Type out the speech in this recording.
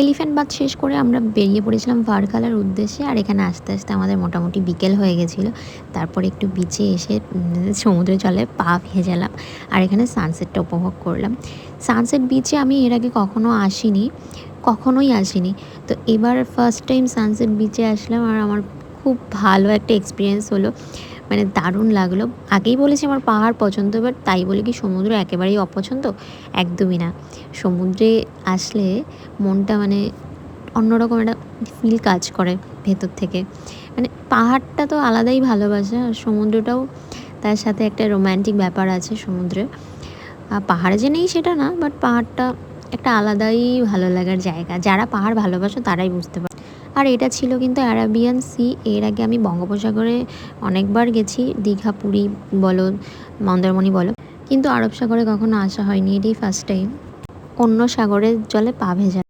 Elephant bath শেষ করে আমরা বেরিয়ে পড়েছিলাম ভার্কালার উদ্দেশ্যে। আর এখানে আসতে আসতে আমাদের মোটামুটি বিকেল হয়ে গেছিলো। তারপর একটু বিচে এসে সমুদ্রের জলে পা ভেজালাম আর এখানে সানসেটটা উপভোগ করলাম। সানসেট বিচে আমি এর আগে কখনো আসিনি, কখনোই আসিনি। তো এবার ফার্স্ট টাইম সানসেট বিচে আসলাম আর আমার খুব ভালো একটা এক্সপিরিয়েন্স হলো, মানে দারুণ লাগলো। আগেই বলেছি আমার পাহাড় পছন্দ, বাট তাই বলে কি সমুদ্র একেবারেই অপছন্দ? একদমই না। সমুদ্রে আসলে মনটা মানে অন্যরকম একটা ফিল কাজ করে ভেতর থেকে। মানে পাহাড়টা তো আলাদাই ভালোবাসা, আর সমুদ্রটাও তার সাথে একটা রোম্যান্টিক ব্যাপার আছে সমুদ্রে। পাহাড়ে যে নেই সেটা না, বাট পাহাড়টা একটা আলাদাই ভালো লাগার জায়গা। যারা পাহাড় ভালোবাসো তারাই বুঝতে পারে। আর এটা ছিল কিন্তু অ্যারাবিয়ান সি। এর আগে আমি বঙ্গোপসাগরে অনেকবার গেছি, দীঘা, পুরী বলো, মন্দারমণি বলো, কিন্তু আরব সাগরে কখনো আসা হয়নি। এটাই ফার্স্ট টাইম অন্য সাগরের জলে পা ভেজা।